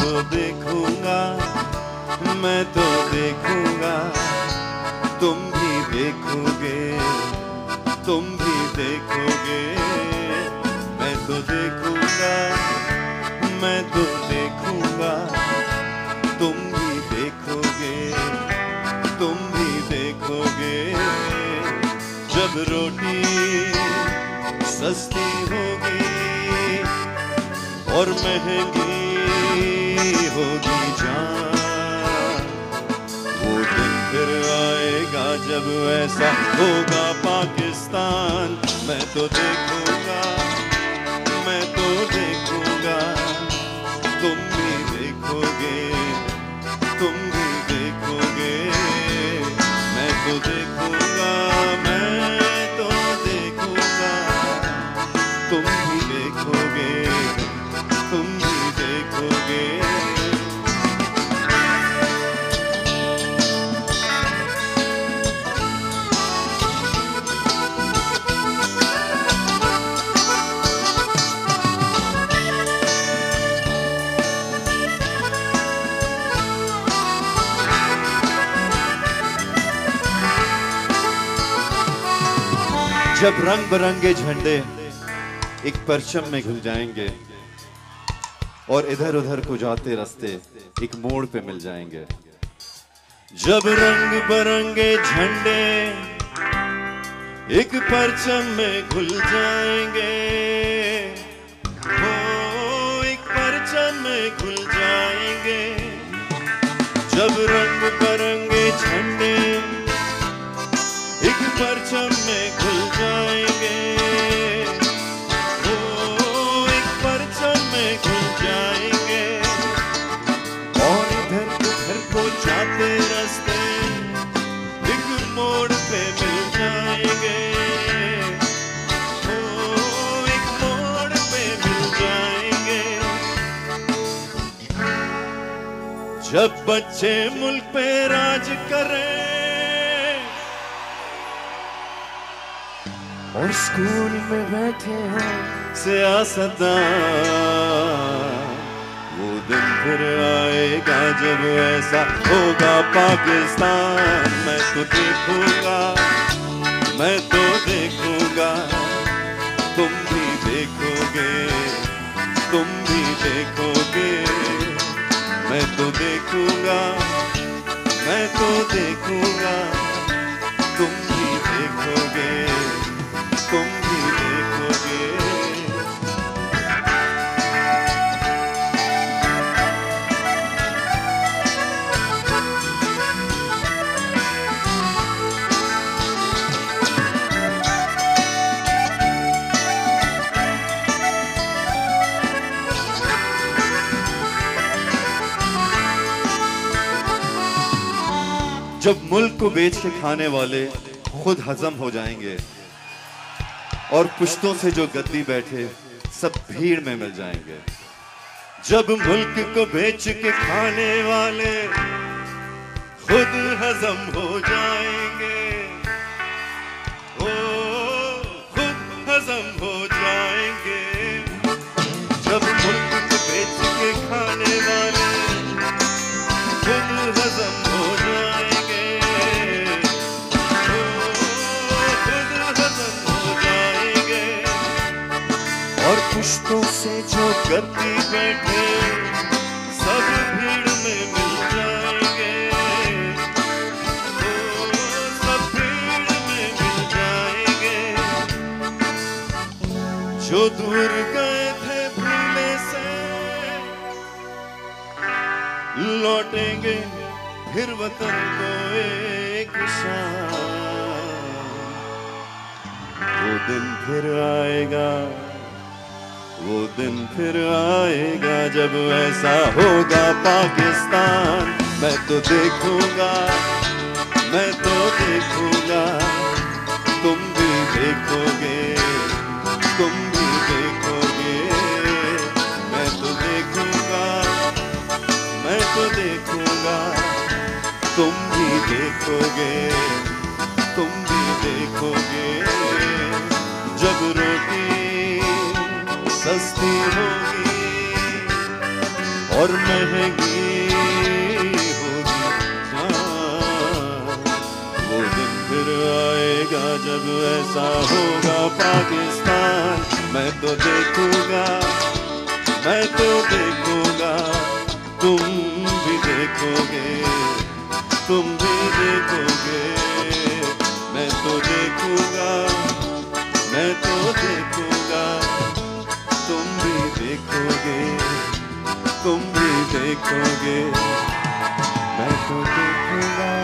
तो देखूंगा, मैं तो देखूंगा, तुम भी देखोगे, तुम भी देखोगे। मैं तो देखूंगा, मैं तो देखूंगा, तुम भी देखोगे, तुम भी देखोगे। जब रोटी सस्ती होगी और महंगी होगी जान, वो दिन फिर आएगा जब ऐसा होगा पाकिस्तान। मैं तो देखूंगा, मैं तो देखूंगा, तुम भी देखोगे, तुम भी देखोगे। मैं तो देखूंगा, मैं तो देखूंगा, तुम भी देखोगे, तुम भी देखोगे। जब रंग बिरंगे झंडे एक परचम में घुल जाएंगे और इधर उधर को जाते रास्ते एक मोड़ पे मिल जाएंगे। जब रंग बिरंगे झंडे एक परचम में घुल जाएंगे, हो एक परचम में घुल जाएंगे। जब रंग बिरंगे झंडे एक परचम में घुल जाएंगे, ओ एक परचम में घुल जाएंगे। और इधर को जाते रास्ते एक मोड़ पे मिल जाएंगे, ओ एक मोड़ पे मिल जाएंगे। जब बच्चे मुल्क पे राज करें और स्कूल में बैठे हैं सियासतदान, वो दिन फिर आएगा जब ऐसा होगा पाकिस्तान। मैं तो देखूंगा, मैं तो देखूंगा, तुम भी देखोगे, तुम भी देखोगे। मैं तो देखूंगा, मैं तो देखूंगा, तुम भी देखोगे, तुम भी देखोगे। जब मुल्क को बेच के खाने वाले खुद हजम हो जाएंगे और पुश्तों से जो गद्दी बैठे सब भीड़ में मिल जाएंगे। जब मुल्क को बेच के खाने वाले खुद हजम हो जाएंगे, ओ खुद हजम हो जाएंगे। जब मुल्क को बेच के खाने वाले खुद हजम हो जाएंगे, ओ खुद हजम हो जाएंगे। और पुश्तों से जो गद्दी बैठे सब भीड़ में मिल जाएंगे, ओ सब भीड़ में मिल जाएंगे। जो दूर गए थे भूले से लौटेंगे फिर वतन को एक शाम। वो दिन फिर आएगा, वो दिन फिर आएगा जब ऐसा होगा पाकिस्तान। मैं तो देखूंगा, मैं तो देखूंगा, तुम भी देखोगे, तुम भी देखोगे। मैं तो देखूंगा, मैं तो देखूंगा, तुम भी देखोगे, तुम भी देखोगे। जब रोटी सस्ती होगी और महंगी होगी जान। वो दिन फिर आएगा जब ऐसा होगा पाकिस्तान। मैं तो देखूंगा, मैं तो देखूंगा, तुम भी देखोगे, तुम भी देखोगे। मैं तो देखूंगा, मैं तो देखूंगा, तुम भी देखोगे, तुम भी देखोगे। मैं तो देखूंगा।